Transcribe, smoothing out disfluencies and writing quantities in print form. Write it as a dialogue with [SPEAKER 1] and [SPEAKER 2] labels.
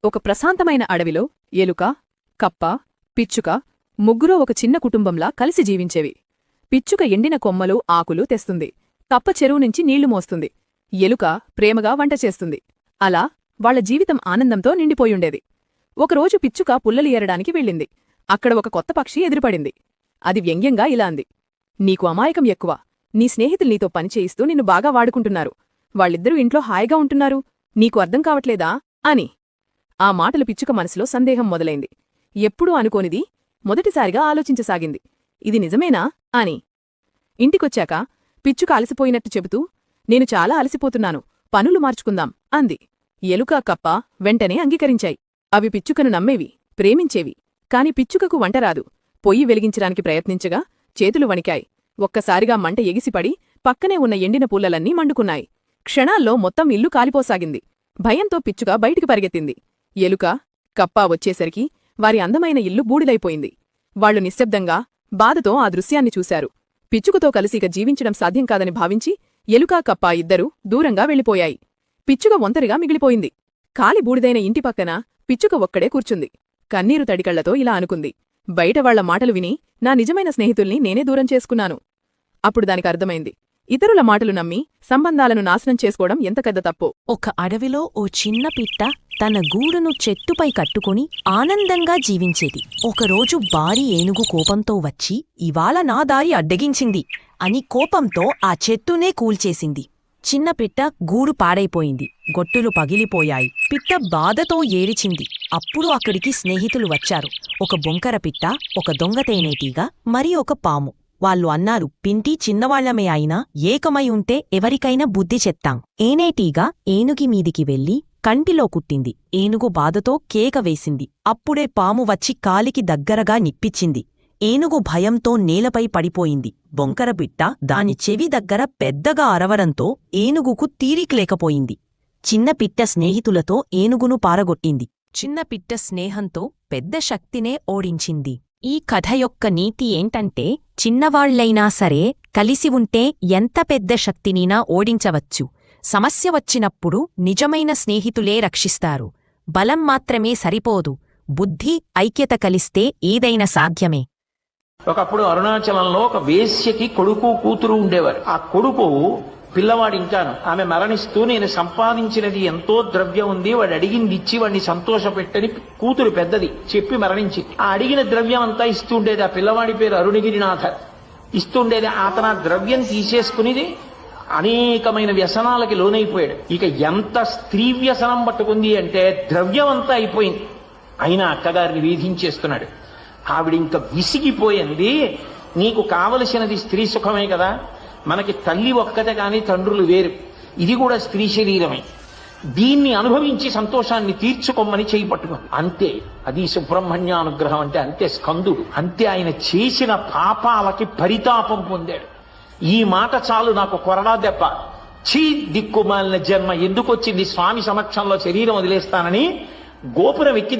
[SPEAKER 1] ఒక ప్రశాంతమైన అడవిలో ఎలుక, కప్ప, పిచ్చుక ముగ్గురూ ఒక చిన్న కుటుంబంలా కలిసి జీవించేవి. పిచ్చుక ఎండిన కొమ్మలు, ఆకులు తెస్తుంది. కప్ప చెరువునుంచి నీళ్లు మోస్తుంది. ఎలుక ప్రేమగా వంట చేస్తుంది. అలా వాళ్ల జీవితం ఆనందంతో నిండిపోయుండేది. ఒకరోజు పిచ్చుక పుల్లలు ఏరడానికి వెళ్ళింది. అక్కడ ఒక కొత్త పక్షి ఎదురుపడింది. అది వ్యంగ్యంగా ఇలా అంది: నీకు అమాయకం ఎక్కువ. నీ స్నేహితులు నీతో పనిచేయిస్తూ నిన్ను బాగా వాడుకుంటున్నారు. వాళ్ళిద్దరూ ఇంట్లో హాయిగా ఉంటున్నారు. నీకు అర్థం కావట్లేదా అని. ఆ మాటలు పిచ్చుక మనసులో సందేహం మొదలైంది. ఎప్పుడూ అనుకోనిది మొదటిసారిగా ఆలోచించసాగింది. ఇది నిజమేనా అని. ఇంటికొచ్చాక పిచ్చుక అలసిపోయినట్టు చెబుతూ, నేను చాలా అలసిపోతున్నాను, పనులు మార్చుకుందాం అంది. ఎలుక, కప్ప వెంటనే అంగీకరించాయి. అవి పిచ్చుకను నమ్మేవి, ప్రేమించేవి. కాని పిచ్చుకకు వంటరాదు. పొయ్యి వెలిగించడానికి ప్రయత్నించగా చేతులు వణికాయి. ఒక్కసారిగా మంట ఎగిసిపడి పక్కనే ఉన్న ఎండిన పుల్లలన్నీ మండుకున్నాయి. క్షణాల్లో మొత్తం ఇల్లు కాలిపోసాగింది. భయంతో పిచ్చుక బయటికి పరిగెత్తింది. ఎలుక, కప్ప వచ్చేసరికి వారి అందమైన ఇల్లు బూడిదైపోయింది. వాళ్లు నిశ్శబ్దంగా, బాధతో ఆ దృశ్యాన్ని చూశారు. పిచ్చుకతో కలిసి ఇక జీవించడం సాధ్యం కాదని భావించి ఎలుక, కప్ప ఇద్దరూ దూరంగా వెళ్ళిపోయాయి. పిచ్చుక ఒంటరిగా మిగిలిపోయింది. కాలి బూడిదైన ఇంటి పక్కన పిచ్చుక ఒక్కడే కూర్చుంది. కన్నీరు తడికళ్లతో ఇలా అనుకుంది: బయట వాళ్ల మాటలు విని నా నిజమైన స్నేహితుల్ని నేనే దూరం చేసుకున్నాను. అప్పుడు దానికర్థమైంది, ఇతరుల మాటలు నమ్మి సంబంధాలను నాశనం చేసుకోవడం ఎంత పెద్ద తప్పో.
[SPEAKER 2] ఒక అడవిలో ఓ చిన్న పిట్ట తన గూడును చెట్టుపై కట్టుకుని ఆనందంగా జీవించేది. ఒకరోజు భారీ ఏనుగు కోపంతో వచ్చి ఇవాళ నా దారి అడ్డగించింది అని కోపంతో ఆ చెట్టునే కూల్చేసింది. చిన్న పిట్ట గూడు పాడైపోయింది. గొట్టులు పగిలిపోయాయి. పిట్ట బాధతో ఏడిచింది. అప్పుడు అక్కడికి స్నేహితులు వచ్చారు. ఒక బొంకర పిట్ట, ఒక దొంగ తేనెటీగ, మరి ఒక పాము. వాళ్ళు అన్నారు, పింటి చిన్నవాళ్లమే అయినా ఏకమై ఉంటే ఎవరికైనా బుద్ధి చెప్తాం. ఏనేటీగ ఏనుగి మీదికి వెళ్లి కంటిలో కుట్టింది. ఏనుగు బాధతో కేక వేసింది. అప్పుడే పాము వచ్చి కాలికి దగ్గరగా నిప్పిచ్చింది. ఏనుగు భయంతో నేలపై పడిపోయింది. బొంకరపిట్ట దాని చెవి దగ్గర పెద్దగా అరవడంతో ఏనుగుకు తీరికలేకపోయింది. చిన్నపిట్ట స్నేహితులతో ఏనుగును పారగొట్టింది. చిన్నపిట్ట స్నేహంతో పెద్ద శక్తినే ఓడించింది. ఈ కథ యొక్క నీతి ఏంటంటే, చిన్నవాళ్లైనా సరే కలిసి ఉంటే ఎంత పెద్ద శక్తినైనా ఓడించవచ్చు. సమస్య వచ్చినప్పుడు నిజమైన స్నేహితులే రక్షిస్తారు. బలం మాత్రమే సరిపోదు, బుద్ధి, ఐక్యత కలిస్తే ఏదైనా సాధ్యమే.
[SPEAKER 3] ఒకప్పుడు అరుణాచలంలో ఒక వేశ్యకి కొడుకు, కూతురు ఉండేవారు. ఆ కొడుకు పిల్లవాడు ఇంకాను. ఆమె మరణిస్తూ నేను సంపాదించినది ఎంతో ద్రవ్యం ఉంది, వాడు అడిగింది ఇచ్చి వాడిని సంతోషపెట్టని కూతురు పెద్దది చెప్పి మరణించింది. ఆ అడిగిన ద్రవ్యం అంతా ఇస్తుండేది. ఆ పిల్లవాడి పేరు అరుణగిరినాథ. ఇస్తుండేది. అతను ఆ ద్రవ్యం తీసేసుకునేది అనేకమైన వ్యసనాలకి లోనైపోయాడు. ఇక ఎంత స్త్రీ వ్యసనం పట్టుకుంది అంటే ద్రవ్యం అంతా అయిపోయింది. అయినా అక్కగారిని వేధించేస్తున్నాడు. ఆవిడ ఇంకా విసిగిపోయింది. నీకు కావలసినది స్త్రీ సుఖమే కదా, మనకి తల్లి ఒక్కతే కాని తండ్రులు వేరు, ఇది కూడా స్త్రీ శరీరమే, దీన్ని అనుభవించి సంతోషాన్ని తీర్చుకోమని చేయి పట్టుకుంది. అంతే, అది సుబ్రహ్మణ్యానుగ్రహం అంటే. అంతే స్కందుడు. అంతే ఆయన చేసిన పాపాలకి పరితాపం పొందాడు. ఈ మాట చాలు నాకు కొరడా దెబ్బ, చీ దిక్కుమాలిన జన్మ ఎందుకొచ్చింది, స్వామి సమక్షంలో శరీరం వదిలేస్తానని గోపురం ఎక్కి